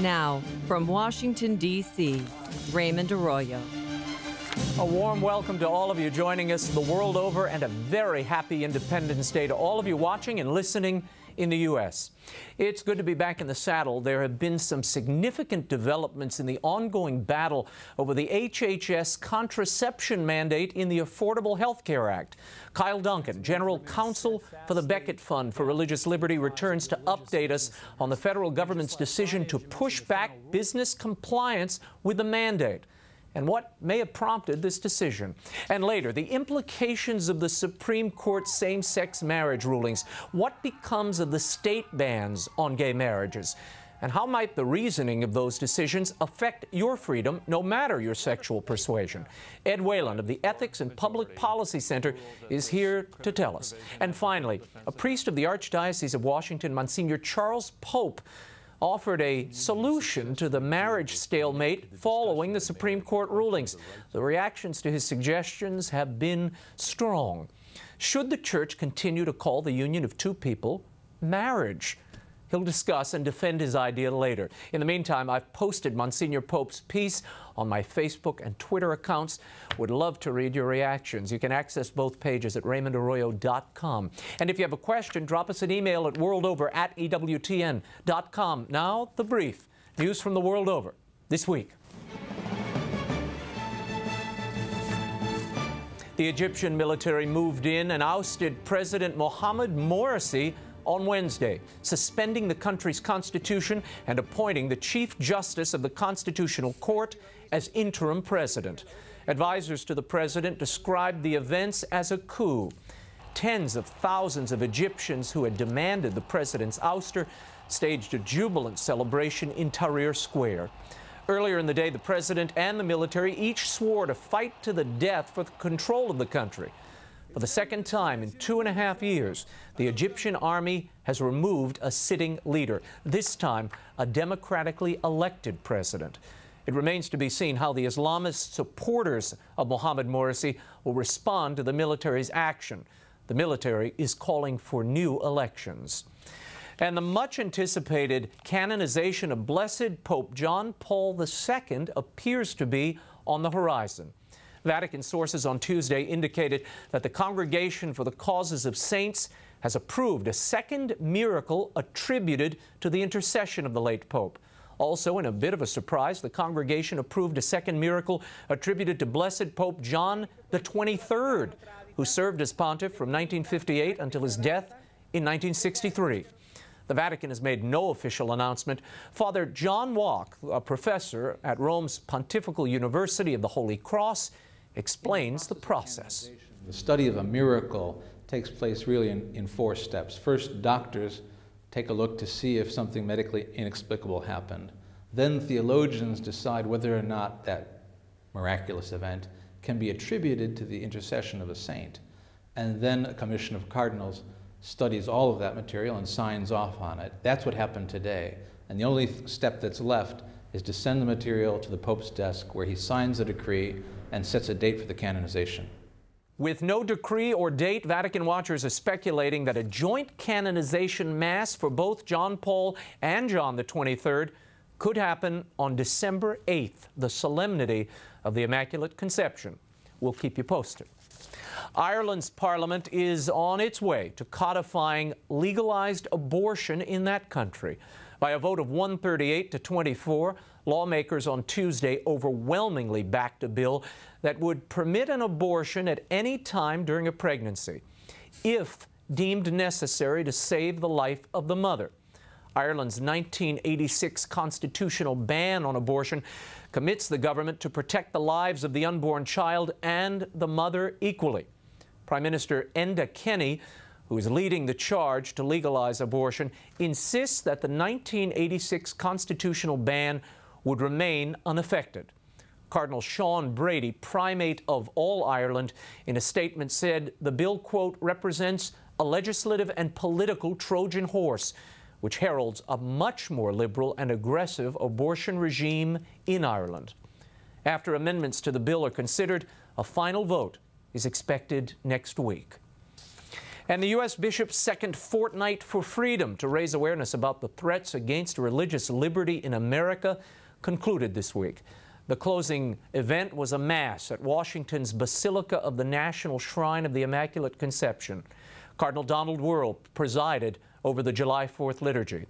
Now, from Washington, D.C., Raymond Arroyo. A warm welcome to all of you joining us the world over, and a very happy Independence Day to all of you watching and listening in the U.S. It's good to be back in the saddle. There have been some significant developments in the ongoing battle over the HHS contraception mandate in the Affordable Health Care Act. Kyle Duncan, General Counsel for the Becket Fund for Religious Liberty, returns to update us on the federal government's decision to push back business compliance with the mandate and what may have prompted this decision. And later, the implications of the Supreme Court's same-sex marriage rulings. What becomes of the state bans on gay marriages? And how might the reasoning of those decisions affect your freedom, no matter your sexual persuasion? Ed Whelan of the Ethics and Public Policy Center is here to tell us. And finally, a priest of the Archdiocese of Washington, Monsignor Charles Pope, offered a solution to the marriage stalemate following the Supreme Court rulings. The reactions to his suggestions have been strong. Should the Church continue to call the union of two people marriage? He'll discuss and defend his idea later. In the meantime, I've posted Monsignor Pope's piece on my Facebook and Twitter accounts. Would love to read your reactions. You can access both pages at RaymondArroyo.com. And if you have a question, drop us an email at worldover@EWTN.com. Now, the brief. News from the world over this week. The Egyptian military moved in and ousted President Mohamed Morsi on Wednesday, suspending the country's constitution and appointing the Chief Justice of the Constitutional Court as interim president. Advisors to the president described the events as a coup. Tens of thousands of Egyptians who had demanded the president's ouster staged a jubilant celebration in Tahrir Square. Earlier in the day, the president and the military each swore to fight to the death for the control of the country. For the second time in 2.5 years, the Egyptian army has removed a sitting leader, this time a democratically elected president. It remains to be seen how the Islamist supporters of Mohamed Morsi will respond to the military's action. The military is calling for new elections. And the much-anticipated canonization of Blessed Pope John Paul II appears to be on the horizon. Vatican sources on Tuesday indicated that the Congregation for the Causes of Saints has approved a second miracle attributed to the intercession of the late Pope. Also, in a bit of a surprise, the congregation approved a second miracle attributed to Blessed Pope John XXIII, who served as pontiff from 1958 until his death in 1963. The Vatican has made no official announcement. Father John Walk, a professor at Rome's Pontifical University of the Holy Cross, explains the process. The study of a miracle takes place really in 4 steps. First, doctors take a look to see if something medically inexplicable happened. Then theologians decide whether or not that miraculous event can be attributed to the intercession of a saint. And then a commission of cardinals studies all of that material and signs off on it. That's what happened today. And the only step that's left is to send the material to the Pope's desk, where he signs a decree and sets a date for the canonization. With no decree or date, Vatican watchers are speculating that a joint canonization mass for both John Paul and John XXIII could happen on December 8th, the solemnity of the Immaculate Conception. We'll keep you posted. Ireland's parliament is on its way to codifying legalized abortion in that country. By a vote of 138 to 24, lawmakers on Tuesday overwhelmingly backed a bill that would permit an abortion at any time during a pregnancy, if deemed necessary to save the life of the mother. Ireland's 1986 constitutional ban on abortion commits the government to protect the lives of the unborn child and the mother equally. Prime Minister Enda Kenny, who is leading the charge to legalize abortion, insists that the 1986 constitutional ban would remain unaffected. Cardinal Sean Brady, primate of all Ireland, in a statement said the bill, quote, represents a legislative and political Trojan horse, which heralds a much more liberal and aggressive abortion regime in Ireland. After amendments to the bill are considered, a final vote is expected next week. And the U.S. Bishop's second Fortnight for Freedom to raise awareness about the threats against religious liberty in America concluded this week. The closing event was a Mass at Washington's Basilica of the National Shrine of the Immaculate Conception. Cardinal Donald Wuerl presided over the July 4th liturgy.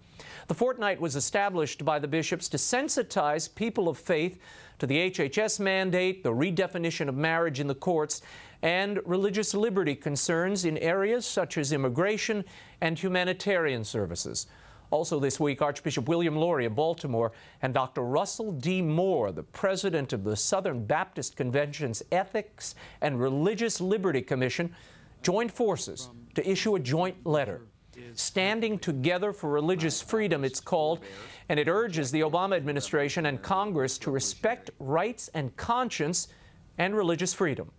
The fortnight was established by the bishops to sensitize people of faith to the HHS mandate, the redefinition of marriage in the courts, and religious liberty concerns in areas such as immigration and humanitarian services. Also this week, Archbishop William Lori of Baltimore and Dr. Russell D. Moore, the president of the Southern Baptist Convention's Ethics and Religious Liberty Commission, joined forces to issue a joint letter. Standing Together for Religious Freedom, it's called, and it urges the Obama administration and Congress to respect rights and conscience and religious freedom.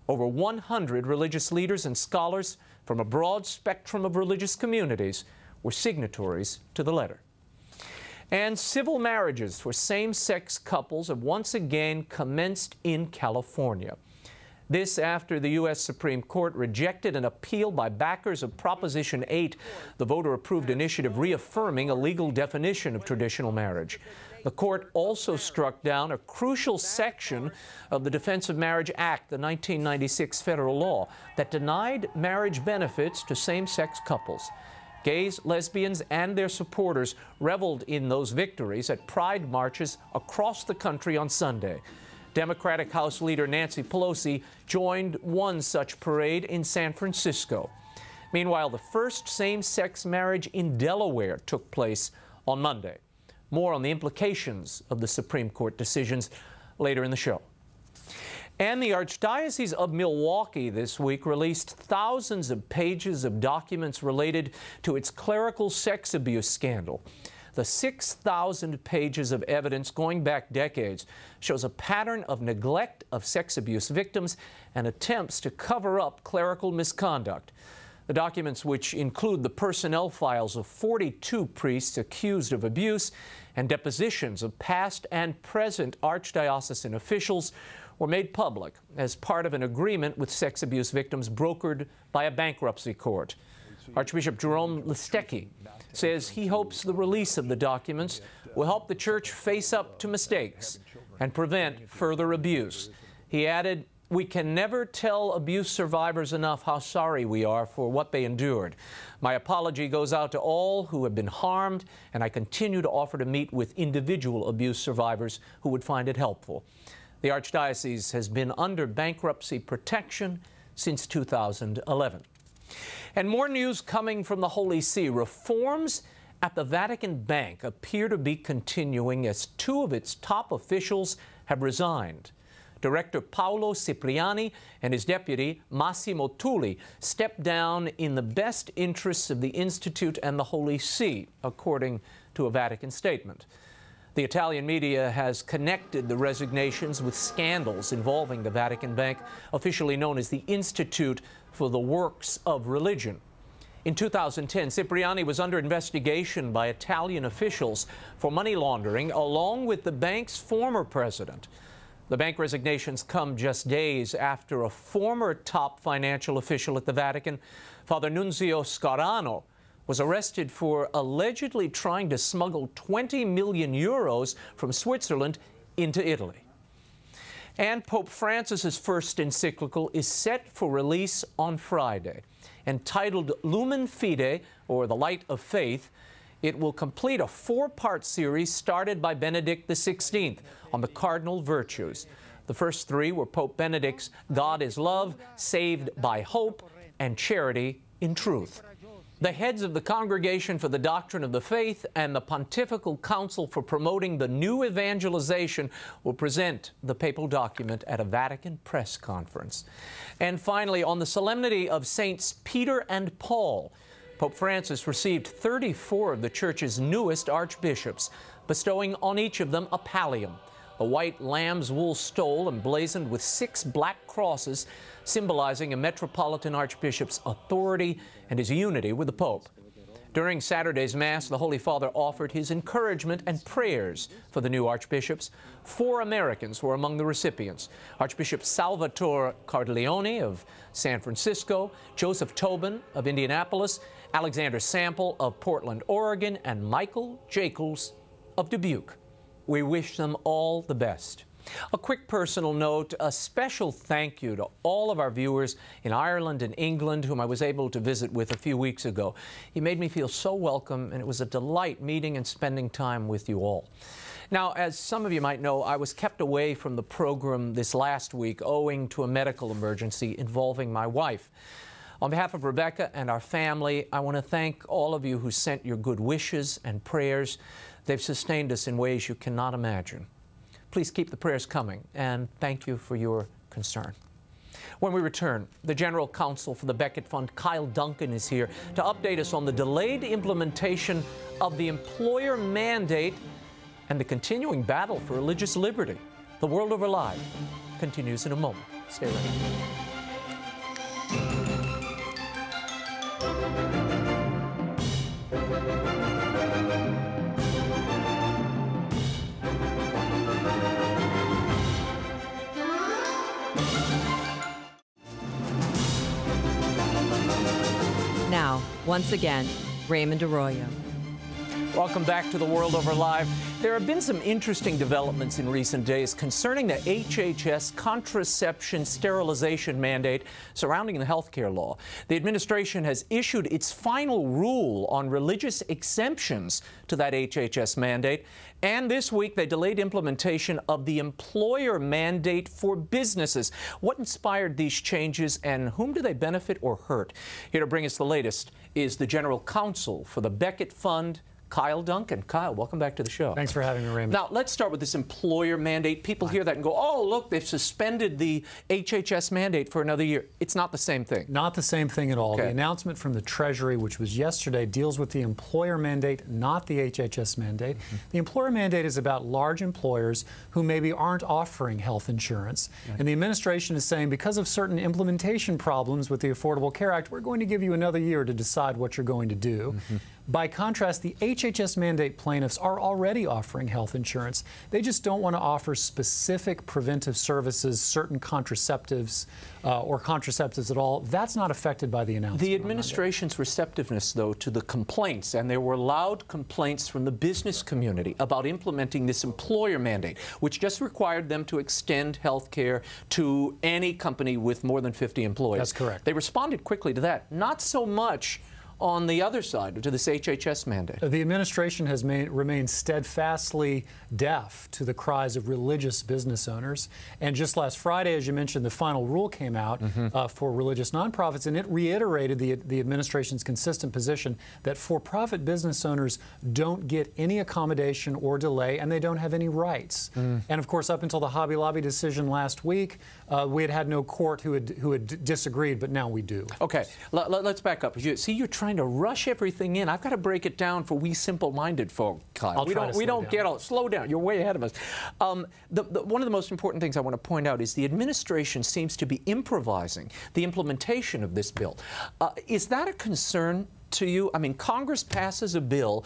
Over 100 religious leaders and scholars from a broad spectrum of religious communities were signatories to the letter. And civil marriages for same-sex couples have once again commenced in California. This after the U.S. Supreme Court rejected an appeal by backers of Proposition 8, the voter-approved initiative reaffirming a legal definition of traditional marriage. The court also struck down a crucial section of the Defense of Marriage Act, the 1996 federal law, that denied marriage benefits to same-sex couples. Gays, lesbians, and their supporters reveled in those victories at pride marches across the country on Sunday. Democratic House Leader Nancy Pelosi joined one such parade in San Francisco. Meanwhile, the first same-sex marriage in Delaware took place on Monday. More on the implications of the Supreme Court decisions later in the show. And the Archdiocese of Milwaukee this week released thousands of pages of documents related to its clerical sex abuse scandal. The 6,000 pages of evidence going back decades shows a pattern of neglect of sex abuse victims and attempts to cover up clerical misconduct. The documents, which include the personnel files of 42 priests accused of abuse and depositions of past and present archdiocesan officials, were made public as part of an agreement with sex abuse victims brokered by a bankruptcy court. Archbishop Jerome Listecki says he hopes the release of the documents will help the Church face up to mistakes and prevent further abuse. He added, "We can never tell abuse survivors enough how sorry we are for what they endured. My apology goes out to all who have been harmed, and I continue to offer to meet with individual abuse survivors who would find it helpful." The Archdiocese has been under bankruptcy protection since 2011. And more news coming from the Holy See. Reforms at the Vatican Bank appear to be continuing as two of its top officials have resigned. Director Paolo Cipriani and his deputy Massimo Tulli stepped down in the best interests of the Institute and the Holy See, according to a Vatican statement. The Italian media has connected the resignations with scandals involving the Vatican Bank, officially known as the Institute for the Works of Religion. In 2010, Cipriani was under investigation by Italian officials for money laundering, along with the bank's former president. The bank resignations come just days after a former top financial official at the Vatican, Father Nunzio Scarano, was arrested for allegedly trying to smuggle 20 million euros from Switzerland into Italy. And Pope Francis's first encyclical is set for release on Friday. Entitled Lumen Fide, or The Light of Faith, it will complete a four-part series started by Benedict XVI on the cardinal virtues. The first three were Pope Benedict's God is Love, Saved by Hope, and Charity in Truth. The heads of the Congregation for the Doctrine of the Faith and the Pontifical Council for Promoting the New Evangelization will present the papal document at a Vatican press conference. And finally, on the solemnity of Saints Peter and Paul, Pope Francis received 34 of the Church's newest archbishops, bestowing on each of them a pallium, a white lamb's wool stole emblazoned with 6 black crosses, symbolizing a metropolitan archbishop's authority and his unity with the Pope. During Saturday's Mass, the Holy Father offered his encouragement and prayers for the new archbishops. 4 Americans were among the recipients: Archbishop Salvatore Cordileone of San Francisco, Joseph Tobin of Indianapolis, Alexander Sample of Portland, Oregon, and Michael Jacobs of Dubuque. We wish them all the best. A quick personal note, a special thank you to all of our viewers in Ireland and England whom I was able to visit with a few weeks ago. You made me feel so welcome, and it was a delight meeting and spending time with you all. Now, as some of you might know, I was kept away from the program this last week owing to a medical emergency involving my wife. On behalf of Rebecca and our family, I want to thank all of you who sent your good wishes and prayers. They've sustained us in ways you cannot imagine. Please keep the prayers coming, and thank you for your concern. When we return, the General Counsel for the Becket Fund, Kyle Duncan, is here to update us on the delayed implementation of the employer mandate and the continuing battle for religious liberty. The World Over Live continues in a moment. Stay ready. Now, once again, Raymond Arroyo. Welcome back to the World Over Live. There have been some interesting developments in recent days concerning the HHS contraception sterilization mandate surrounding the healthcare law. The administration has issued its final rule on religious exemptions to that HHS mandate, and this week they delayed implementation of the employer mandate for businesses. What inspired these changes, and whom do they benefit or hurt? Here to bring us the latest is the General Counsel for the Becket Fund, Kyle Duncan. Kyle, welcome back to the show. Thanks for having me, Raymond. Now, let's start with this employer mandate. People hear that and go, oh, look, they've suspended the HHS mandate for another year. It's not the same thing. Not the same thing at all. Okay. The announcement from the Treasury, which was yesterday, deals with the employer mandate, not the HHS mandate. The employer mandate is about large employers who maybe aren't offering health insurance. And the administration is saying, because of certain implementation problems with the Affordable Care Act, we're going to give you another year to decide what you're going to do. By contrast, the HHS mandate plaintiffs are already offering health insurance. They just don't want to offer specific preventive services, certain contraceptives, or contraceptives at all. That's not affected by the announcement. The administration's receptiveness, though, to the complaints, and there were loud complaints from the business community about implementing this employer mandate, which just required them to extend health care to any company with more than 50 employees. That's correct. They responded quickly to that. Not so much on the other side, to this HHS mandate. The administration has remained steadfastly deaf to the cries of religious business owners. And just last Friday, as you mentioned, the final rule came out for religious nonprofits, and it reiterated the administration's consistent position that for-profit business owners don't get any accommodation or delay, and they don't have any rights. And of course, up until the Hobby Lobby decision last week, we had no court who had disagreed, but now we do. Okay, let's back up. See, you're trying to rush everything in. I've got to break it down for we simple-minded folk, Kyle. We don't get all slow down. You're way ahead of us. One of the most important things I want to point out is the administration seems to be improvising the implementation of this bill. Is that a concern to you? I mean, Congress passes a bill,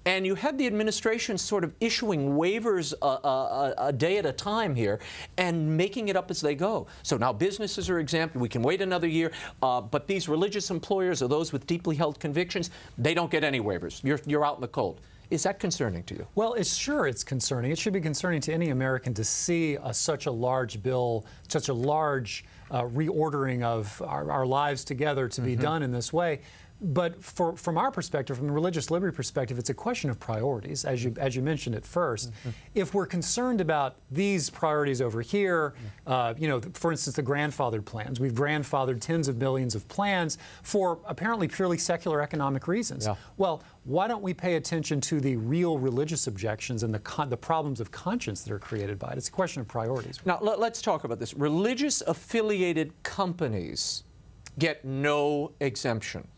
and you had the administration sort of issuing waivers a day at a time here and making it up as they go. So now businesses are exempt. We can wait another year. But these religious employers or those with deeply held convictions, they don't get any waivers. You're out in the cold. Is that concerning to you? Well, it's concerning. It should be concerning to any American to see such a large bill, such a large reordering of our lives together to be done in this way. But from our perspective, from the religious liberty perspective, it's a question of priorities, as you mentioned at first. If we're concerned about these priorities over here, you know, for instance, the grandfathered plans. We've grandfathered tens of millions of plans for apparently purely secular economic reasons. Well, why don't we pay attention to the real religious objections and the problems of conscience that are created by it? It's a question of priorities. Now, let's talk about this. Religious affiliated companies get no exemption.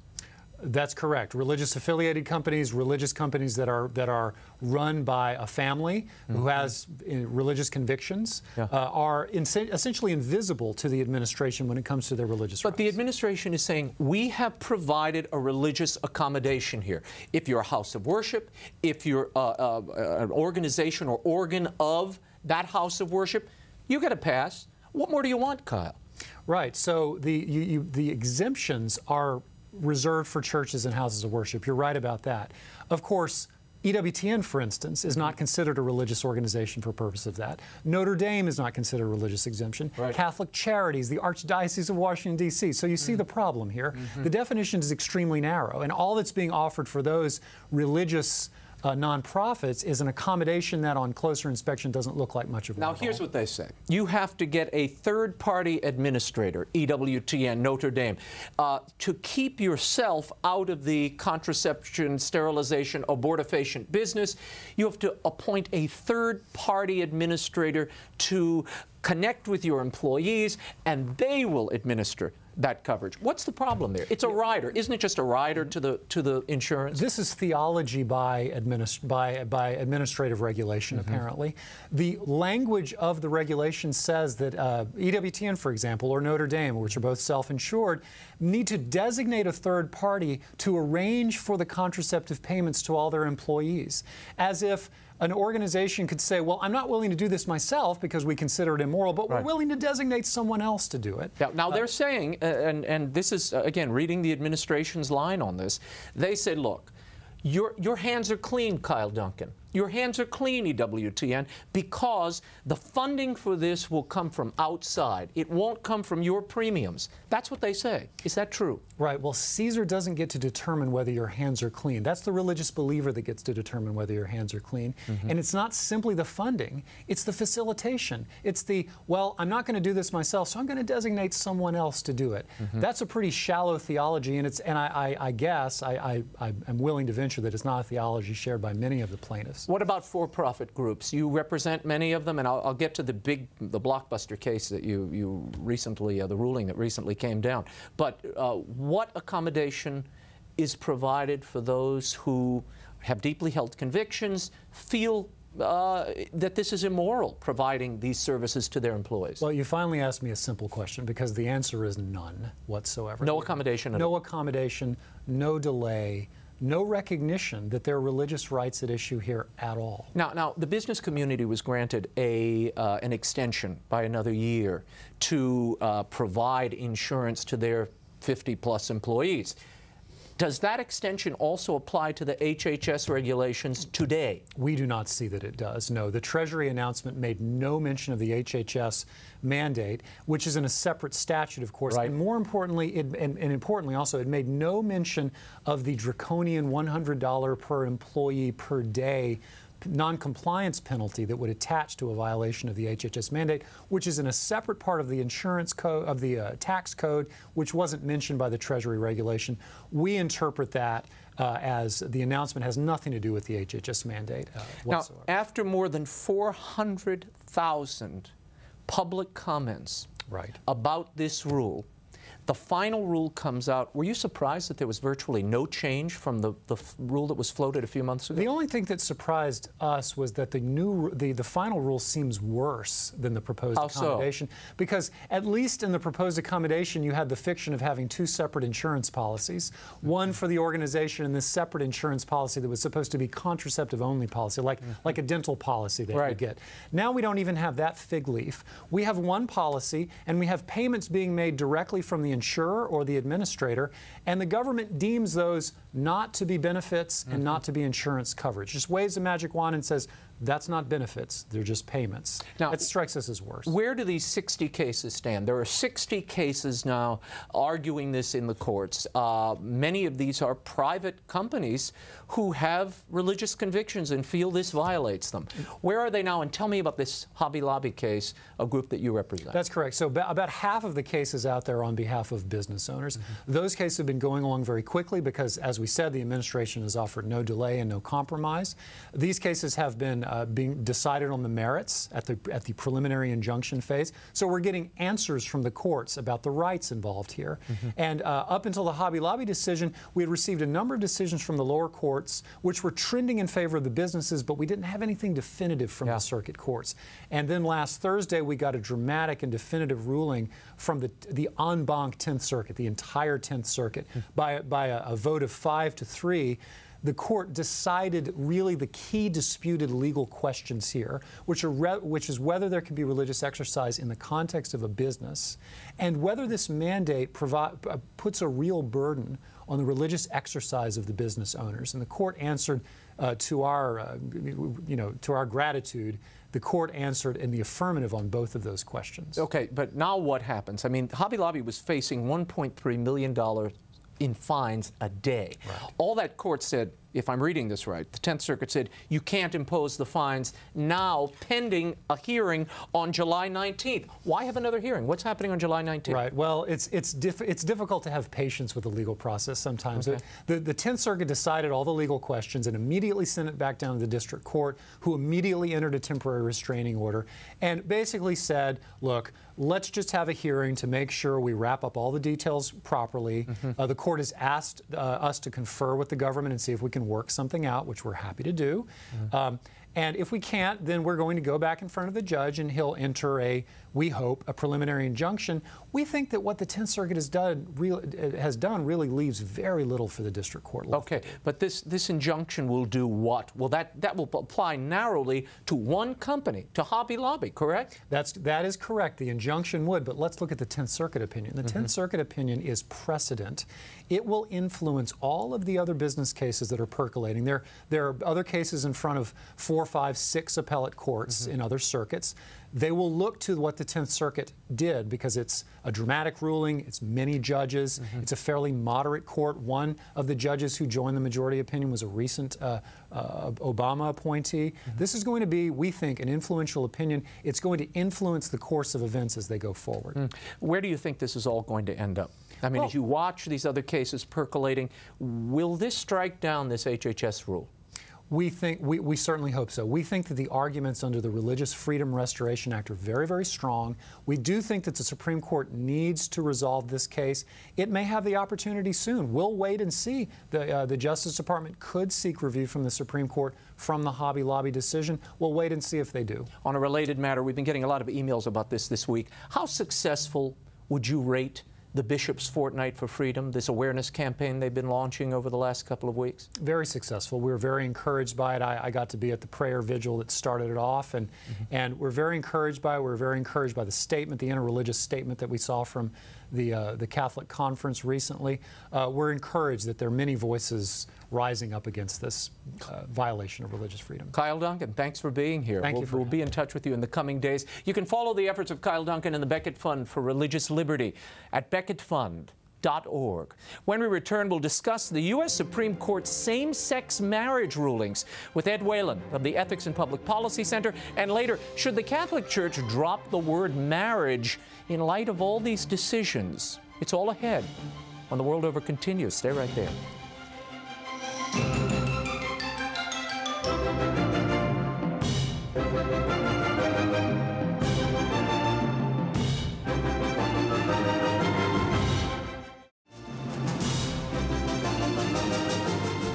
That's correct. Religious affiliated companies, religious companies that are run by a family who has religious convictions, are essentially invisible to the administration when it comes to their religious rights. But the administration is saying, we have provided a religious accommodation here. If you're a house of worship, if you're an organization or organ of that house of worship, you get a pass. What more do you want, Kyle? Right. So the exemptions are reserved for churches and houses of worship. You're right about that. Of course, EWTN, for instance, is not considered a religious organization for purpose of that. Notre Dame is not considered a religious exemption. Right. Catholic Charities, the Archdiocese of Washington, D.C. So you see the problem here. The definition is extremely narrow, and all that's being offered for those religious nonprofits is an accommodation that on closer inspection doesn't look like much of one. Now here's what they say. You have to get a third-party administrator, EWTN, Notre Dame, to keep yourself out of the contraception, sterilization, abortifacient business. You have to appoint a third-party administrator to connect with your employees, and they will administer that coverage. What's the problem there? It's a rider. Isn't it just a rider to the insurance? This is theology by administrative regulation, apparently. The language of the regulation says that EWTN, for example, or Notre Dame, which are both self-insured, need to designate a third party to arrange for the contraceptive payments to all their employees, as if an organization could say, well, I'm not willing to do this myself because we consider it immoral, but we're willing to designate someone else to do it. Now they're saying, and this is, again, reading the administration's line on this, they said, look, your hands are clean, Kyle Duncan. Your hands are clean, EWTN, because the funding for this will come from outside. It won't come from your premiums. That's what they say. Is that true? Right. Well, Caesar doesn't get to determine whether your hands are clean. That's the religious believer that gets to determine whether your hands are clean. And it's not simply the funding. It's the facilitation. It's the, well, I'm not going to do this myself, so I'm going to designate someone else to do it. That's a pretty shallow theology, and I guess I'm willing to venture that it's not a theology shared by many of the plaintiffs. What about for-profit groups? You represent many of them, and I'll get to the blockbuster case that you recently, the ruling that recently came down. But what accommodation is provided for those who have deeply held convictions, feel that this is immoral, providing these services to their employees? Well, you finally asked me a simple question, because the answer is none whatsoever. No accommodation at all? No accommodation, no delay, no recognition that there are religious rights at issue here at all. Now the business community was granted an extension by another year to provide insurance to their 50-plus employees. Does that extension also apply to the HHS regulations today? We do not see that it does, no. The Treasury announcement made no mention of the HHS mandate, which is in a separate statute, of course. And more importantly, importantly also, it made no mention of the draconian $100 per employee per day non-compliance penalty that would attach to a violation of the HHS mandate, which is in a separate part of the insurance code, of the tax code, which wasn't mentioned by the Treasury regulation. We interpret that as the announcement has nothing to do with the HHS mandate whatsoever. Now, after more than 400,000 public comments about this rule, the final rule comes out. Were you surprised that there was virtually no change from the rule that was floated a few months ago? The only thing that surprised us was that the final rule seems worse than the proposed accommodation. Because at least in the proposed accommodation, you had the fiction of having two separate insurance policies, one for the organization and this separate insurance policy that was supposed to be contraceptive-only policy, like a dental policy that you get. Now we don't even have that fig leaf. We have one policy, and we have payments being made directly from the insurer or the administrator, and the government deems those not to be benefits and not to be insurance coverage. Just waves a magic wand and says, that's not benefits, they're just payments. Now, it strikes us as worse. Where do these 60 cases stand? There are 60 cases now arguing this in the courts. Many of these are private companies who have religious convictions and feel this violates them. Where are they now? And tell me about this Hobby Lobby case, a group that you represent. That's correct. So about half of the cases out there are on behalf of business owners. Those cases have been going along very quickly because, as we said, the administration has offered no delay and no compromise. These cases have been being decided on the merits at the preliminary injunction phase. So we're getting answers from the courts about the rights involved here. And up until the Hobby Lobby decision, we had received a number of decisions from the lower courts which were trending in favor of the businesses, but we didn't have anything definitive from the circuit courts. And then last Thursday, we got a dramatic and definitive ruling from the en banc 10th Circuit, the entire 10th Circuit, by a vote of 5-3. The court decided really the key disputed legal questions here, which is whether there can be religious exercise in the context of a business, and whether this mandate puts a real burden on the religious exercise of the business owners. And the court answered to our gratitude. The court answered in the affirmative on both of those questions. Okay, but now what happens? I mean, Hobby Lobby was facing $1.3 million in fines a day. Right. All that court said, if I'm reading this right, the 10th Circuit said you can't impose the fines now pending a hearing on July 19th. Why have another hearing? What's happening on July 19th? Right. Well, it's difficult to have patience with the legal process sometimes. Okay. The 10th Circuit decided all the legal questions and immediately sent it back down to the district court, who immediately entered a temporary restraining order and basically said, look, let's just have a hearing to make sure we wrap up all the details properly. The court has asked us to confer with the government and see if we can work something out, which we're happy to do. And if we can't, then we're going to go back in front of the judge and he'll enter we hope, a preliminary injunction. We think that what the 10th Circuit has done really leaves very little for the district court left. Okay, but this injunction will do what? Well, that will apply narrowly to one company, to Hobby Lobby, correct? That is correct. The injunction would, but let's look at the 10th Circuit opinion. The 10th Circuit opinion is precedent. It will influence all of the other business cases that are percolating. There are other cases in front of 4, 5, 6 appellate courts in other circuits. They will look to what the 10th Circuit did because it's a dramatic ruling, it's many judges, it's a fairly moderate court. One of the judges who joined the majority opinion was a recent Obama appointee. This is going to be, we think, an influential opinion. It's going to influence the course of events as they go forward. Where do you think this is all going to end up? I mean, as you watch these other cases percolating, will this strike down this HHS rule? We certainly hope so. We think that the arguments under the Religious Freedom Restoration Act are very, very strong. We do think that the Supreme Court needs to resolve this case. It may have the opportunity soon. We'll wait and see. The Justice Department could seek review from the Supreme Court from the Hobby Lobby decision. We'll wait and see if they do. On a related matter, we've been getting a lot of emails about this week. How successful would you rate the Bishop's Fortnight for Freedom, this awareness campaign they've been launching over the last couple of weeks? Very successful. We were very encouraged by it. I got to be at the prayer vigil that started it off, and we're very encouraged by it. We're very encouraged by the statement, the interreligious statement that we saw from the Catholic Conference recently. We're encouraged that there are many voices rising up against this violation of religious freedom. Kyle Duncan, thanks for being here. We'll be in touch with you in the coming days. You can follow the efforts of Kyle Duncan and the Becket Fund for Religious Liberty at becketfund.org. When we return, we'll discuss the U.S. Supreme Court's same-sex marriage rulings with Ed WHELAN of the Ethics and Public Policy Center. And later, should the Catholic Church drop the word marriage in light of all these decisions? It's all ahead when The World Over continues. Stay right there.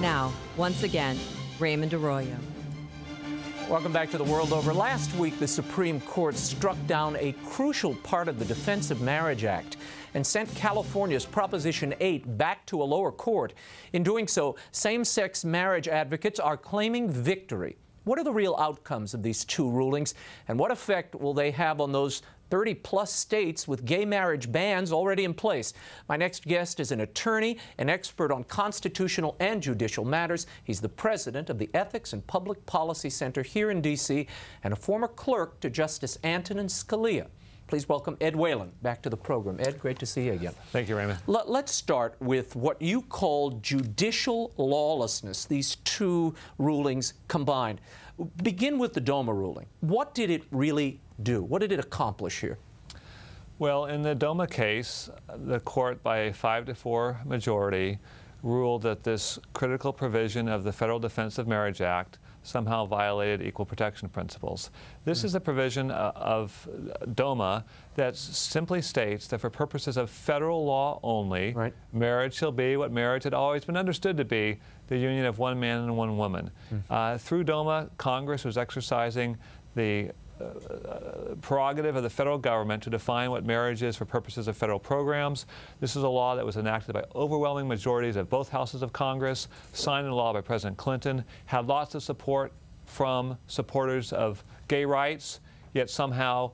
Now, once again, Raymond Arroyo. Welcome back to The World Over. Last week, the Supreme Court struck down a crucial part of the Defense of Marriage Act and sent California's Proposition 8 back to a lower court. In doing so, same-sex marriage advocates are claiming victory. What are the real outcomes of these two rulings, and what effect will they have on those 30-plus states with gay marriage bans already in place? My next guest is an attorney, an expert on constitutional and judicial matters. He's the president of the Ethics and Public Policy Center here in D.C. and a former clerk to Justice Antonin Scalia. Please welcome Ed WHELAN back to the program. Ed, great to see you again. Thank you, Raymond. Let's start with what you call judicial lawlessness, these two rulings combined. Begin with the DOMA ruling. What did it really do? What did it accomplish here? Well, in the DOMA case, the court, by a 5-4 majority, ruled that this critical provision of the Federal Defense of Marriage Act somehow violated equal protection principles. This is a provision of DOMA that simply states that for purposes of federal law only, marriage shall be what marriage had always been understood to be, the union of one man and one woman. Through DOMA, Congress was exercising the prerogative of the federal government to define what marriage is for purposes of federal programs. This is a law that was enacted by overwhelming majorities of both houses of Congress, signed into law by President Clinton, had lots of support from supporters of gay rights, yet somehow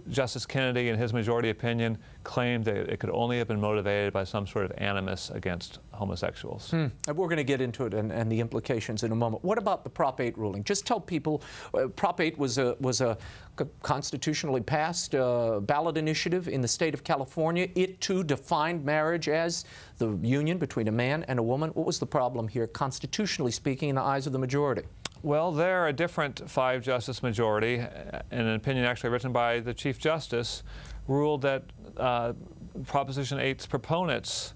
Justice Kennedy, in his majority opinion, claimed that it could only have been motivated by some sort of animus against homosexuals. We're going to get into it and the implications in a moment. What about the Prop 8 ruling? Just tell people, Prop 8 was a constitutionally passed ballot initiative in the state of California. It, too, defined marriage as the union between a man and a woman. What was the problem here, constitutionally speaking, in the eyes of the majority? Well, there, a different 5-justice majority, in an opinion actually written by the Chief Justice, ruled that Proposition 8's proponents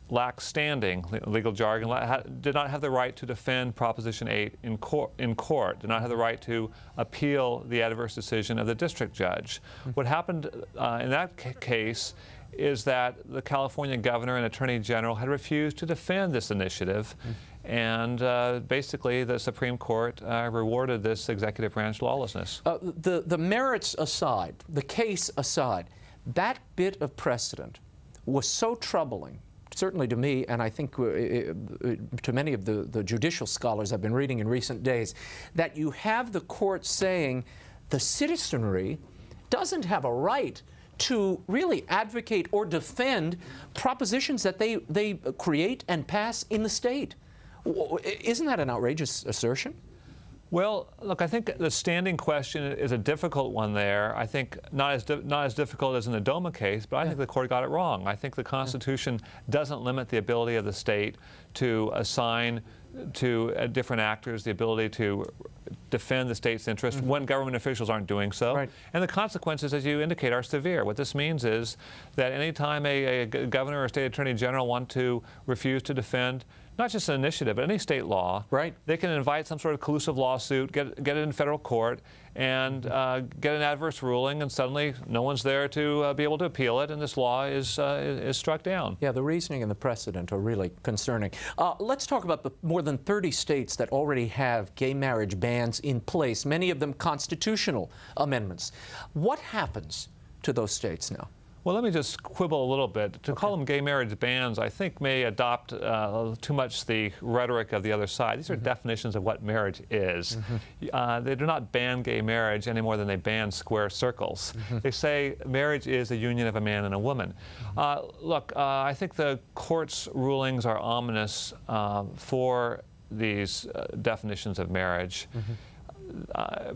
lacked standing, legal jargon, did not have the right to defend Proposition 8 in court, did not have the right to appeal the adverse decision of the district judge. What happened in that case is that the California governor and attorney general had refused to defend this initiative. And basically, the Supreme Court rewarded this executive branch lawlessness. The merits aside, the case aside, that bit of precedent was so troubling, certainly to me, and I think to many of the judicial scholars I've been reading in recent days, that you have the court saying the citizenry doesn't have a right to really advocate or defend propositions that they create and pass in the state. Isn't that an outrageous assertion? Well, look, I think the standing question is a difficult one there. I think not as difficult as in the DOMA case, but I think the court got it wrong. I think the Constitution doesn't limit the ability of the state to assign to different actors the ability to defend the state's interest when government officials aren't doing so. And the consequences, as you indicate, are severe. What this means is that any time a governor or state attorney general want to refuse to defend not just an initiative, but any state law, they can invite some sort of collusive lawsuit, get it in federal court, and get an adverse ruling, and suddenly no one's there to be able to appeal it, and this law is struck down. Yeah, the reasoning and the precedent are really concerning. Let's talk about the more than 30 states that already have gay marriage bans in place, many of them constitutional amendments. What happens to those states now? Well, let me just quibble a little bit. To call them gay marriage bans, I think may adopt too much the rhetoric of the other side. These are definitions of what marriage is. They do not ban gay marriage any more than they ban square circles. They say marriage is a union of a man and a woman. Look, I think the court's rulings are ominous for these definitions of marriage.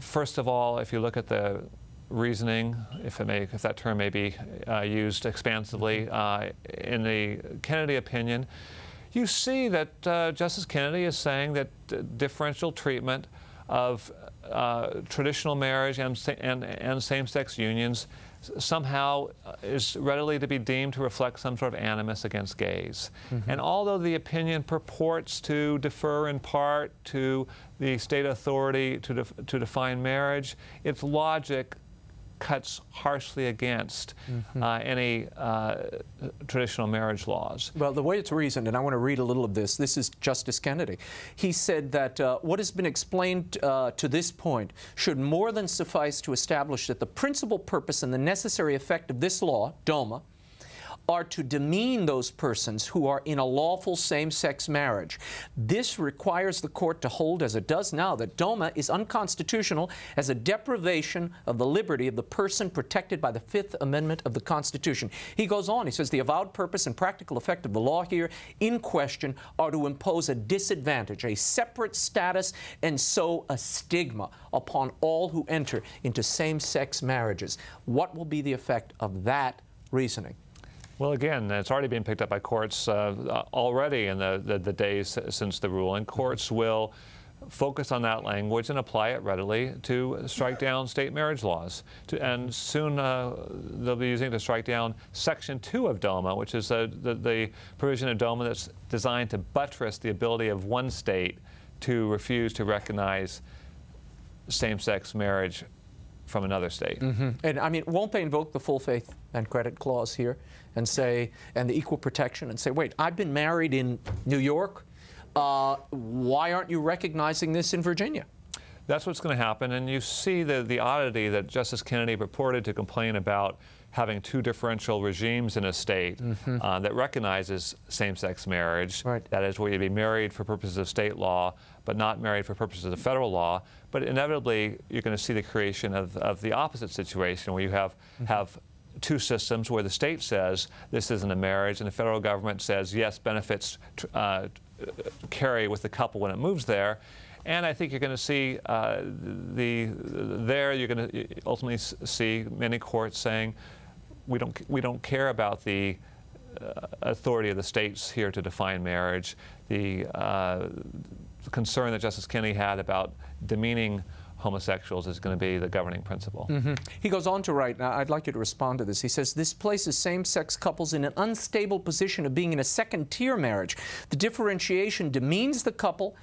First of all, if you look at the reasoning, if that term may be used expansively, in the Kennedy opinion, you see that Justice Kennedy is saying that differential treatment of traditional marriage and same-sex unions somehow is readily to be deemed to reflect some sort of animus against gays. And although the opinion purports to defer in part to the state authority to define marriage, its logic cuts harshly against any traditional marriage laws. Well, the way it's reasoned, and I want to read a little of this, this is Justice Kennedy. He said that what has been explained to this point should more than suffice to establish that the principal purpose and the necessary effect of this law, DOMA, are to demean those persons who are in a lawful same-sex marriage. This requires the court to hold, as it does now, that DOMA is unconstitutional as a deprivation of the liberty of the person protected by the Fifth Amendment of the Constitution. He goes on, he says, the avowed purpose and practical effect of the law here in question are to impose a disadvantage, a separate status, and so a stigma upon all who enter into same-sex marriages. What will be the effect of that reasoning? Well, again, it's already been picked up by courts already in the days since the ruling. Courts will focus on that language and apply it readily to strike down state marriage laws. And soon they'll be using it to strike down Section 2 of DOMA, which is the provision of DOMA that's designed to buttress the ability of one state to refuse to recognize same-sex marriage from another state. And I mean, won't they invoke the full faith and credit clause here and say, and the equal protection, and say, wait, I've been married in New York, why aren't you recognizing this in Virginia? That's what's going to happen, and you see the oddity that Justice Kennedy purported to complain about having two differential regimes in a state that recognizes same-sex marriage. Right. That is, where you'd be married for purposes of state law, but not married for purposes of federal law. But inevitably, you're going to see the creation of the opposite situation, where you have two systems where the state says this isn't a marriage, and the federal government says yes, benefits carry with the couple when it moves there. And I think you're going to see you're going to ultimately see many courts saying we don't care about the authority of the states here to define marriage. The concern that Justice Kennedy had about demeaning homosexuals is going to be the governing principle. He goes on to write, now I'd like you to respond to this. He says, this places same-sex couples in an unstable position of being in a second-tier marriage. The differentiation demeans the couple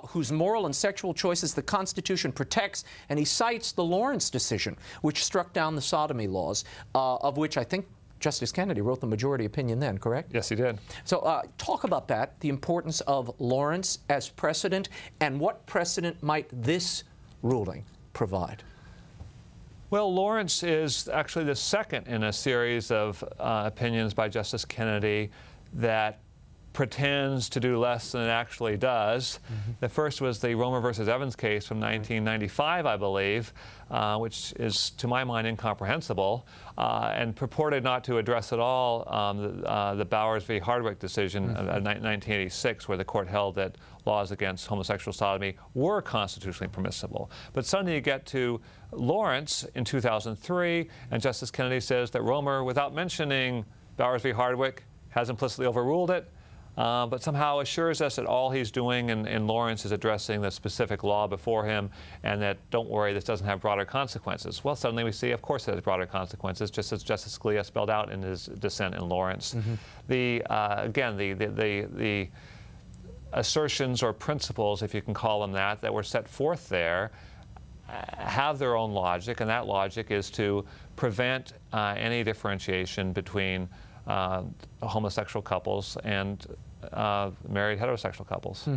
whose moral and sexual choices the Constitution protects, and he cites the Lawrence decision, which struck down the sodomy laws, of which I think Justice Kennedy wrote the majority opinion then, correct? Yes, he did. So talk about that, the importance of Lawrence as precedent, and what precedent might this ruling provide? Well, Lawrence is actually the second in a series of opinions by Justice Kennedy that pretends to do less than it actually does. The first was the Romer versus Evans case from 1995, I believe, which is, to my mind, incomprehensible, and purported not to address at all the Bowers v. Hardwick decision of 1986, where the court held that laws against homosexual sodomy were constitutionally permissible. But suddenly you get to Lawrence in 2003, and Justice Kennedy says that Romer, without mentioning Bowers v. Hardwick, has implicitly overruled it, but somehow assures us that all he's doing in Lawrence is addressing the specific law before him, and that, don't worry, this doesn't have broader consequences. Well, suddenly we see, of course, it has broader consequences, just as Justice Scalia spelled out in his dissent in Lawrence. Again, the assertions or principles, if you can call them that were set forth there, have their own logic, and that logic is to prevent any differentiation between homosexual couples and married heterosexual couples.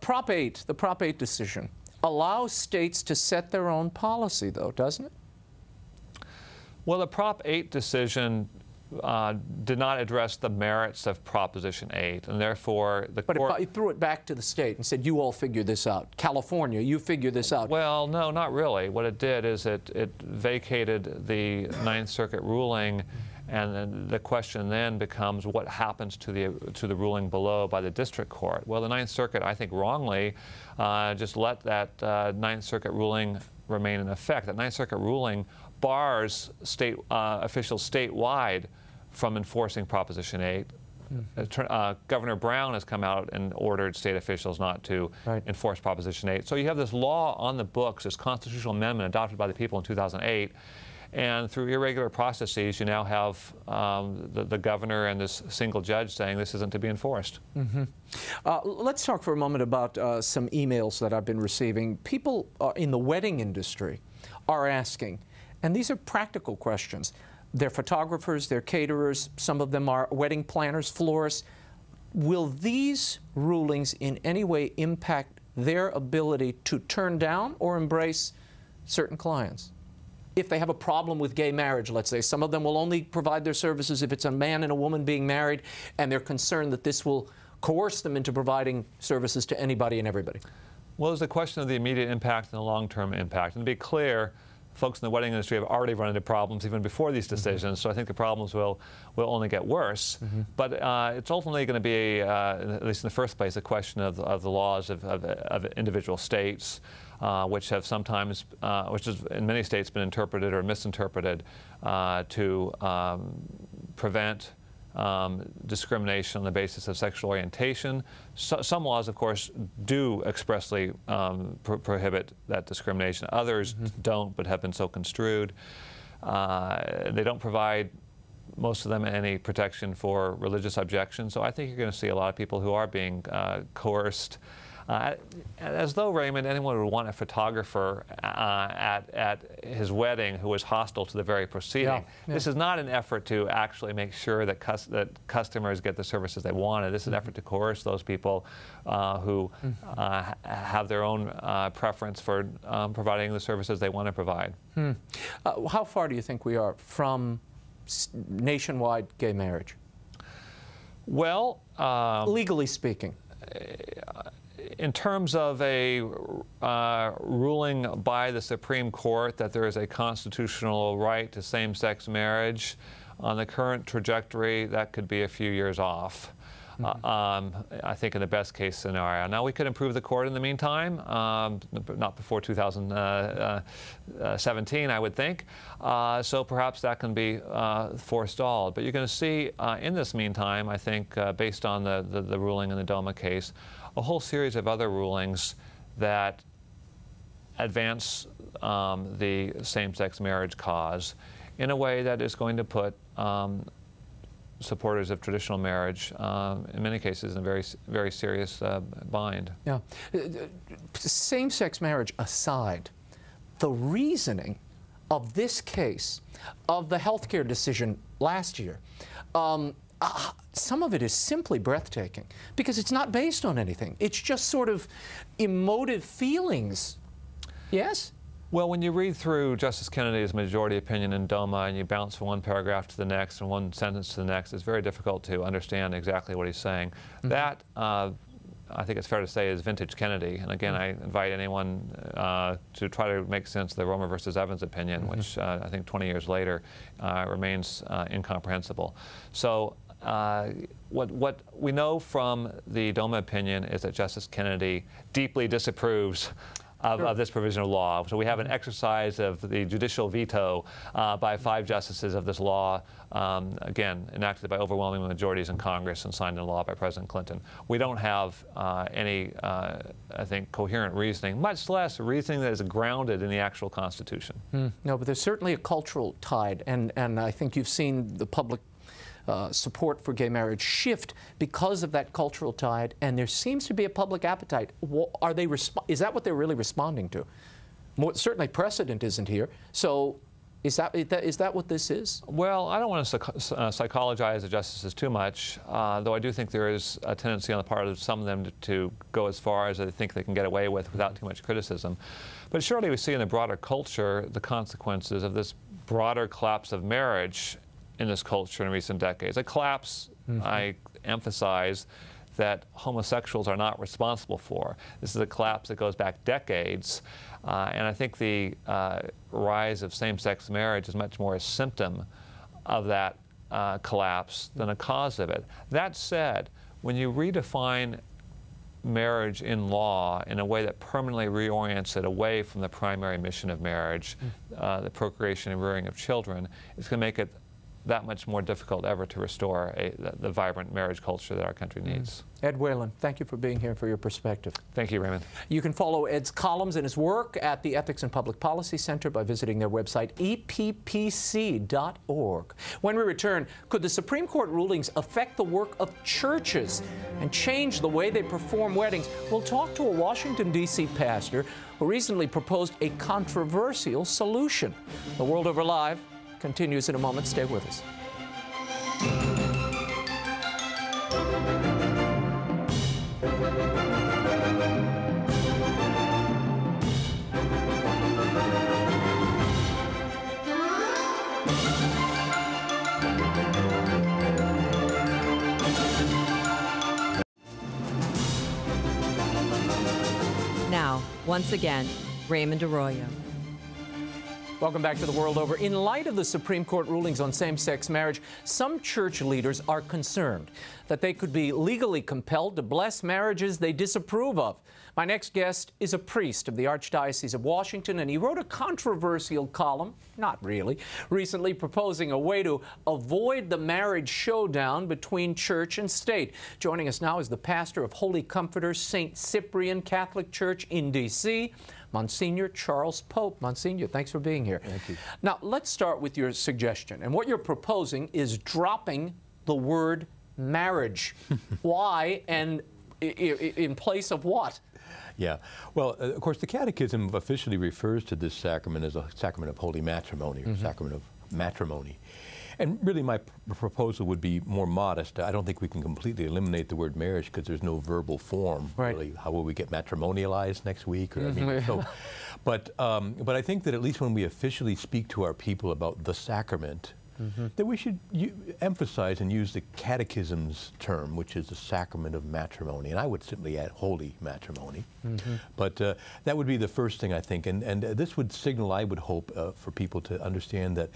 Prop 8, the Prop 8 decision, allows states to set their own policy, though, doesn't it? Well, the Prop 8 decision did not address the merits of Proposition 8, and therefore the court... But it threw it back to the state and said, you all figure this out. California, you figure this out. Well, no, not really. What it did is it vacated the Ninth Circuit ruling, and then the question then becomes what happens to the ruling below by the district court. Well, the Ninth Circuit, I think wrongly, just let that Ninth Circuit ruling remain in effect. That Ninth Circuit ruling bars state officials statewide from enforcing Proposition 8. Governor Brown has come out and ordered state officials not to enforce Proposition 8. So you have this law on the books, this constitutional amendment adopted by the people in 2008, and through irregular processes, you now have the governor and this single judge saying this isn't to be enforced. Let's talk for a moment about some emails that I've been receiving. People in the wedding industry are asking, and these are practical questions. They're photographers, they're caterers, some of them are wedding planners, florists. Will these rulings in any way impact their ability to turn down or embrace certain clients? If they have a problem with gay marriage, let's say, some of them will only provide their services if it's a man and a woman being married, and they're concerned that this will coerce them into providing services to anybody and everybody. Well, there's a question of the immediate impact and the long-term impact. And to be clear, folks in the wedding industry have already run into problems even before these decisions, so I think the problems will only get worse. But it's ultimately going to be, at least in the first place, a question of the laws of individual states, which have sometimes, which has in many states been interpreted or misinterpreted to prevent discrimination on the basis of sexual orientation. Some laws, of course, do expressly prohibit that discrimination. Others don't, but have been so construed. They don't provide, most of them, any protection for religious objections. So I think you're going to see a lot of people who are being coerced. As though, Raymond, anyone would want a photographer at his wedding who was hostile to the very proceeding. Yeah, yeah. This is not an effort to actually make sure that customers get the services they wanted. This is an effort to coerce those people who have their own preference for providing the services they want to provide. How far do you think we are from nationwide gay marriage? Well, legally speaking. In terms of a ruling by the Supreme Court that there is a constitutional right to same-sex marriage, on the current trajectory, that could be a few years off. I think in the best case scenario. Now, we could improve the court in the meantime, but not before 2017, I would think. So perhaps that can be forestalled. But you're going to see in this meantime, I think, based on the ruling in the DOMA case, a whole series of other rulings that advance the same-sex marriage cause in a way that is going to put supporters of traditional marriage, in many cases, in a very, very serious bind. Yeah. Same-sex marriage aside, the reasoning of this case, of the healthcare decision last year, some of it is simply breathtaking because it's not based on anything. It's just sort of emotive feelings. Yes? Well, when you read through Justice Kennedy's majority opinion in DOMA and you bounce from one paragraph to the next and one sentence to the next, it's very difficult to understand exactly what he's saying. That, I think it's fair to say, is vintage Kennedy. And again, I invite anyone to try to make sense of the Romer versus Evans opinion, which I think 20 years later remains incomprehensible. So what we know from the DOMA opinion is that Justice Kennedy deeply disapproves of this provision of law. So we have an exercise of the judicial veto by 5 justices of this law, again, enacted by overwhelming majorities in Congress and signed into law by President Clinton. We don't have any, I think, coherent reasoning, much less reasoning that is grounded in the actual Constitution. No, but there's certainly a cultural tide, and I think you've seen the public support for gay marriage shift because of that cultural tide, and there seems to be a public appetite. Are they is that what they're really responding to? Certainly precedent isn't here. So is that what this is? Well, I don't want to psychologize the justices too much, though I do think there is a tendency on the part of some of them to go as far as they think they can get away with without too much criticism. But surely we see in the broader culture the consequences of this broader collapse of marriage in this culture in recent decades. A collapse, I emphasize, that homosexuals are not responsible for. This is a collapse that goes back decades, and I think the rise of same-sex marriage is much more a symptom of that collapse than a cause of it. That said, when you redefine marriage in law in a way that permanently reorients it away from the primary mission of marriage, the procreation and rearing of children, it's going to make it that much more difficult ever to restore the vibrant marriage culture that our country needs. Ed Whelan, thank you for being here, for your perspective. Thank you, Raymond. You can follow Ed's columns and his work at the Ethics and Public Policy Center by visiting their website, eppc.org. When we return, could the Supreme Court rulings affect the work of churches and change the way they perform weddings? We'll talk to a Washington, D.C. pastor who recently proposed a controversial solution. The World Over Live continues in a moment. Stay with us. Now, once again, Raymond Arroyo. Welcome back to The World Over. In light of the Supreme Court rulings on same-sex marriage, some church leaders are concerned that they could be legally compelled to bless marriages they disapprove of. My next guest is a priest of the Archdiocese of Washington, and he wrote a controversial column, not really, recently proposing a way to avoid the marriage showdown between church and state. Joining us now is the pastor of Holy Comforters St. Cyprian Catholic Church in D.C., Monsignor Charles Pope. Monsignor, thanks for being here. Thank you. Now, let's start with your suggestion. And what you're proposing is dropping the word marriage. Why, and in place of what? Yeah. Well, of course, the Catechism officially refers to this sacrament as a sacrament of holy matrimony, or sacrament of matrimony. And really, my proposal would be more modest. I don't think we can completely eliminate the word marriage because there's no verbal form. Right. Really. How will we get matrimonialized next week? Or, I mean, so, but I think that at least when we officially speak to our people about the sacrament, that we should emphasize and use the Catechism's term, which is the sacrament of matrimony. And I would simply add holy matrimony. But that would be the first thing, I think. And this would signal, I would hope, for people to understand that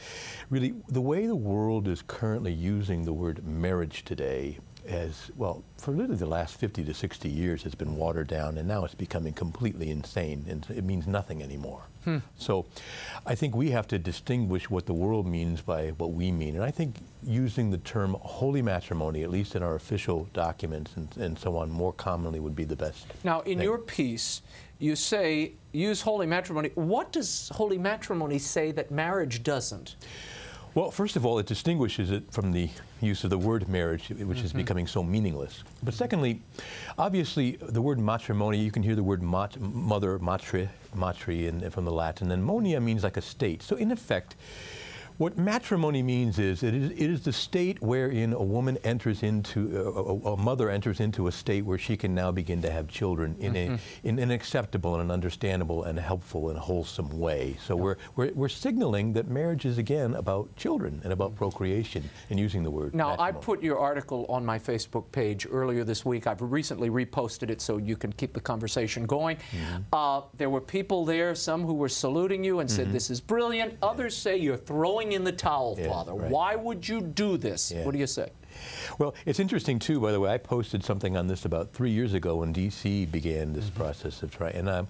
really the way the world is currently using the word marriage today as, well, for literally the last 50 to 60 years has been watered down, and now it's becoming completely insane, and it means nothing anymore. So I think we have to distinguish what the world means by what we mean. And I think using the term holy matrimony, at least in our official documents and so on, more commonly would be the best. Now, in your piece, you say, use holy matrimony. What does holy matrimony say that marriage doesn't? Well, first of all, it distinguishes it from the use of the word marriage, which is becoming so meaningless. But secondly, obviously, the word matrimony, you can hear the word mother, matri, and from the Latin, and monia means like a state. So in effect, what matrimony means is it is the state wherein a woman enters into, a mother enters into a state where she can now begin to have children in an acceptable and an understandable and helpful and wholesome way. So we're signaling that marriage is again about children and about procreation, and using the word Now, matrimony. I put your article on my Facebook page earlier this week. I've recently reposted it so you can keep the conversation going. There were people there, some who were saluting you and said, this is brilliant. Others say you're throwing in the towel, Father. Right. Why would you do this? What do you say? Well, it's interesting, too, by the way. I posted something on this about 3 years ago when D.C. began this process of trying. And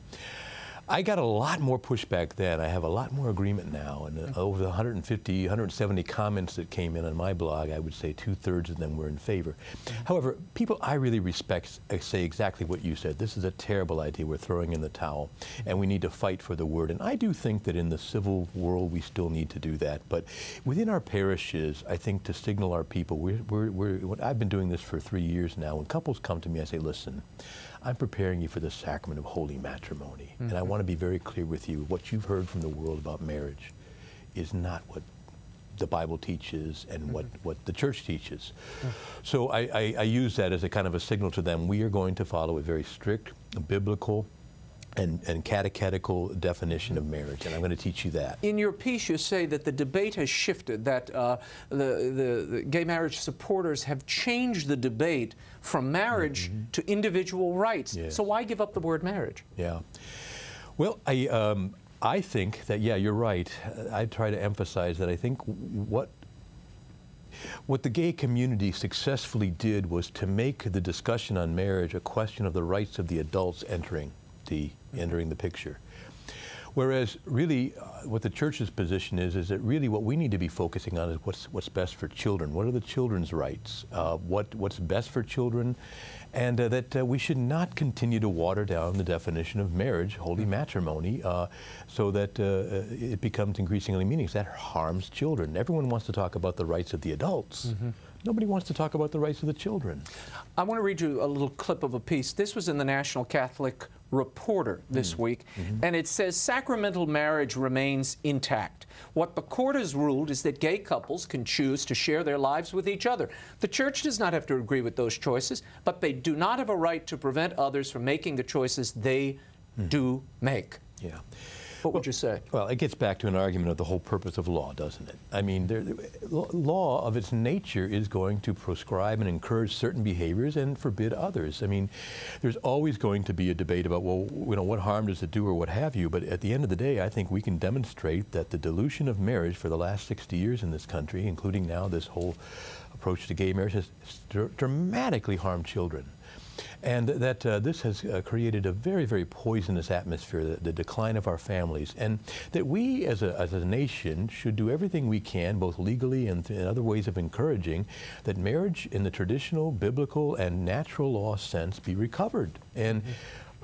I got a lot more pushback then. I have a lot more agreement now. And over the 150, 170 comments that came in on my blog, I would say 2/3 of them were in favor. However, people I really respect say exactly what you said. This is a terrible idea. We're throwing in the towel, and we need to fight for the word. And I do think that in the civil world, we still need to do that. But within our parishes, I think to signal our people, I've been doing this for 3 years now. When couples come to me, I say, listen, I'm preparing you for the sacrament of holy matrimony. And I want to be very clear with you. What you've heard from the world about marriage is not what the Bible teaches and what the church teaches. So I use that as a kind of a signal to them. We are going to follow a very strict, biblical, and catechetical definition of marriage, and I'm going to teach you that. In your piece, you say that the debate has shifted, that the gay marriage supporters have changed the debate from marriage to individual rights. Yes. So why give up the word marriage? Yeah. Well, I think that, yeah, you're right. I try to emphasize that I think what the gay community successfully did was to make the discussion on marriage a question of the rights of the adults entering the picture. Whereas really what the church's position is that really what we need to be focusing on is what's best for children. What are the children's rights? What's best for children? And that we should not continue to water down the definition of marriage, holy matrimony, so that it becomes increasingly meaningless. That harms children. Everyone wants to talk about the rights of the adults. Nobody wants to talk about the rights of the children. I want to read you a little clip of a piece. This was in the National Catholic Reporter this week, and it says, sacramental marriage remains intact. What the court has ruled is that gay couples can choose to share their lives with each other. The church does not have to agree with those choices, but they do not have a right to prevent others from making the choices they do make. Yeah. What would you say? Well, it gets back to an argument of the whole purpose of law, doesn't it? I mean, law of its nature is going to prescribe and encourage certain behaviors and forbid others. I mean, there's always going to be a debate about, well, you know, what harm does it do or what have you, but at the end of the day, I think we can demonstrate that the dilution of marriage for the last 60 years in this country, including now this whole approach to gay marriage, has dramatically harmed children. And that this has created a very, very poisonous atmosphere, the decline of our families, and that we as a nation should do everything we can, both legally and in other ways of encouraging, that marriage in the traditional, biblical, and natural law sense be recovered. And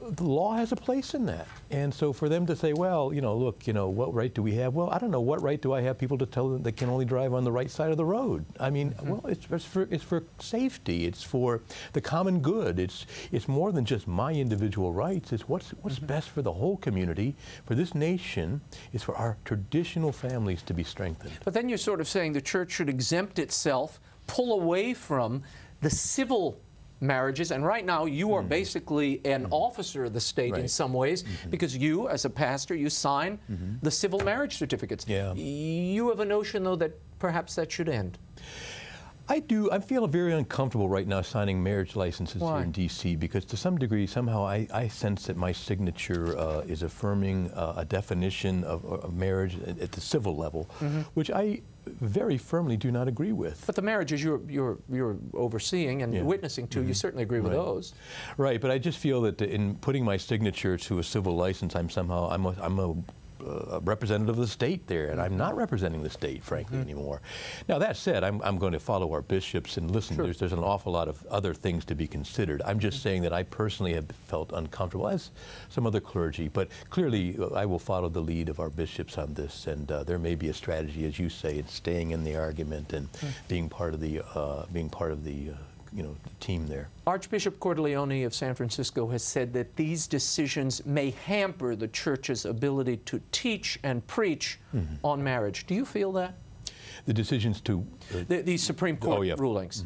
the law has a place in that. And so for them to say, well, you know, look, you know, what right do we have? Well, I don't know, what right do I have people to tell them they can only drive on the right side of the road? I mean, well, it's for safety. It's for the common good. It's more than just my individual rights. It's what's best for the whole community, for this nation, is for our traditional families to be strengthened. But then you're sort of saying the church should exempt itself, pull away from the civil marriages, and right now you are basically an officer of the state in some ways, because you, as a pastor, you sign the civil marriage certificates. Yeah. You have a notion, though, that perhaps that should end. I do. I feel very uncomfortable right now signing marriage licenses here in D.C. because to some degree, somehow I sense that my signature is affirming a definition of marriage at the civil level, which I very firmly do not agree with. But the marriages you're overseeing and witnessing to, you certainly agree with those. Right, but I just feel that in putting my signature to a civil license, I'm a representative of the state there, and I'm not representing the state, frankly, anymore. Now, that said, I'm going to follow our bishops and listen. There's an awful lot of other things to be considered. I'm just saying that I personally have felt uncomfortable, as some other clergy, but clearly I will follow the lead of our bishops on this, and there may be a strategy, as you say, in staying in the argument and being part of the you know, the team there. Archbishop Cordileone of San Francisco has said that these decisions may hamper the church's ability to teach and preach on marriage. Do you feel that? The decisions to... these Supreme Court rulings.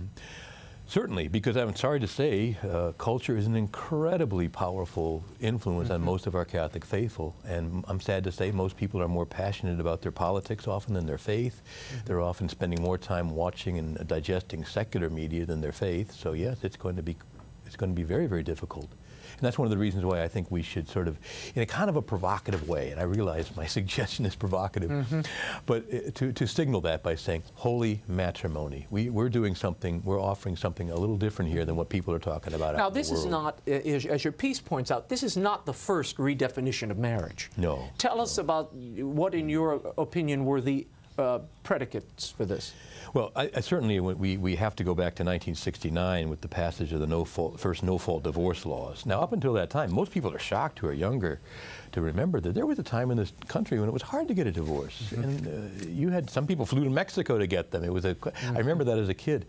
Certainly, because I'm sorry to say, culture is an incredibly powerful influence on most of our Catholic faithful. And I'm sad to say most people are more passionate about their politics often than their faith. They're often spending more time watching and digesting secular media than their faith. So yes, it's going to be very, very difficult. And that's one of the reasons why I think we should sort of, in a kind of a provocative way, and I realize my suggestion is provocative, but to signal that by saying holy matrimony. We're doing something, we're offering something a little different here than what people are talking about out in the world. Now, this is not, as your piece points out, this is not the first redefinition of marriage. No. Tell us about what, in your opinion, were the predicates for this. Well, I certainly, we have to go back to 1969 with the passage of the first no-fault divorce laws. Now, up until that time, most people are shocked who are younger to remember that there was a time in this country when it was hard to get a divorce. And you had, some people flew to Mexico to get them. It was I remember that as a kid.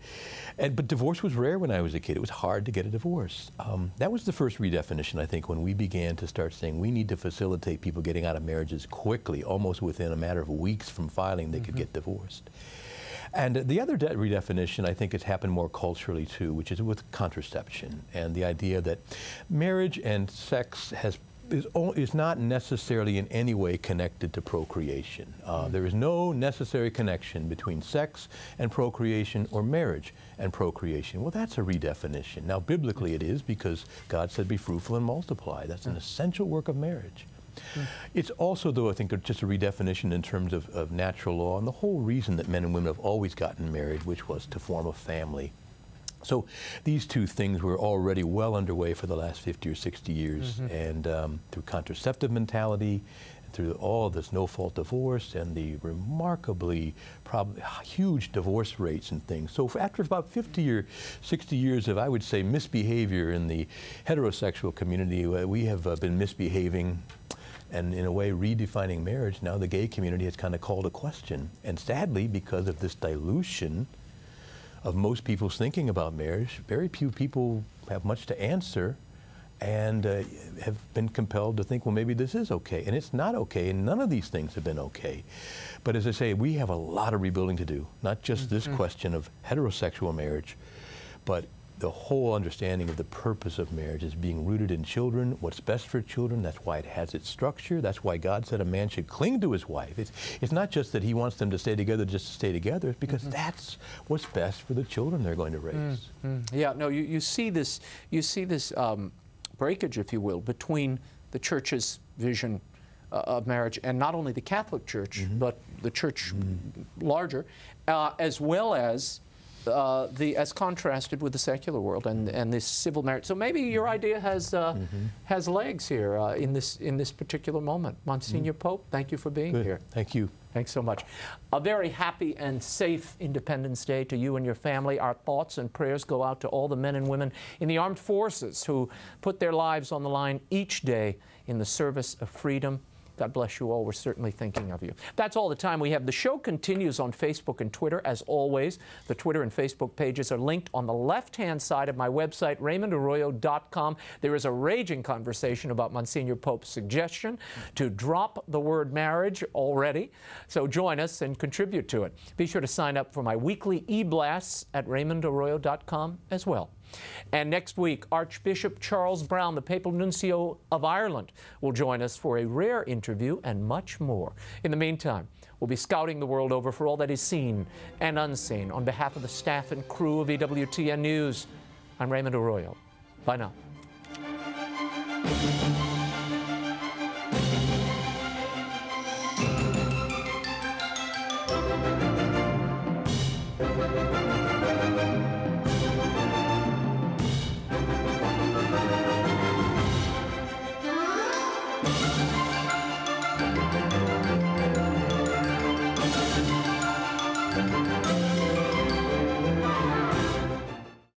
But divorce was rare when I was a kid. It was hard to get a divorce. That was the first redefinition, I think, when we began to start saying we need to facilitate people getting out of marriages quickly, almost within a matter of weeks from filing they could get divorced. And the other redefinition, I think, has happened more culturally, too, which is with contraception and the idea that marriage and sex is not necessarily in any way connected to procreation. There is no necessary connection between sex and procreation or marriage and procreation. Well, that's a redefinition. Now, biblically it is, because God said, be fruitful and multiply. That's an essential work of marriage. It's also, though, I think, just a redefinition in terms of natural law and the whole reason that men and women have always gotten married, which was to form a family. So these two things were already well underway for the last 50 or 60 years, and through contraceptive mentality, through all of this no-fault divorce and the remarkably huge divorce rates and things. So after about 50 or 60 years of, I would say, misbehavior in the heterosexual community, we have been misbehaving and in a way redefining marriage. Now the gay community has kind of called a question. And sadly, because of this dilution of most people's thinking about marriage, very few people have much to answer and have been compelled to think, well, maybe this is okay. And it's not okay, and none of these things have been okay. But as I say, we have a lot of rebuilding to do, not just this question of heterosexual marriage, but the whole understanding of the purpose of marriage is being rooted in children, what's best for children. That's why it has its structure. That's why God said a man should cling to his wife. It's not just that he wants them to stay together just to stay together. It's because that's what's best for the children they're going to raise. Yeah, no, you see this breakage, if you will, between the Church's vision of marriage and not only the Catholic Church, but the Church larger, as well as as contrasted with the secular world and this civil marriage. So maybe your idea has legs here in this particular moment. Monsignor Pope, thank you for being here. Thank you. Thanks so much. A very happy and safe Independence Day to you and your family. Our thoughts and prayers go out to all the men and women in the armed forces who put their lives on the line each day in the service of freedom. God bless you all. We're certainly thinking of you. That's all the time we have. The show continues on Facebook and Twitter, as always. The Twitter and Facebook pages are linked on the left-hand side of my website, RaymondArroyo.com. There is a raging conversation about Monsignor Pope's suggestion to drop the word marriage already. So join us and contribute to it. Be sure to sign up for my weekly e-blasts at RaymondArroyo.com as well. And next week, Archbishop Charles Brown, the Papal Nuncio of Ireland, will join us for a rare interview and much more. In the meantime, we'll be scouting the world over for all that is seen and unseen. On behalf of the staff and crew of EWTN News, I'm Raymond Arroyo. Bye now.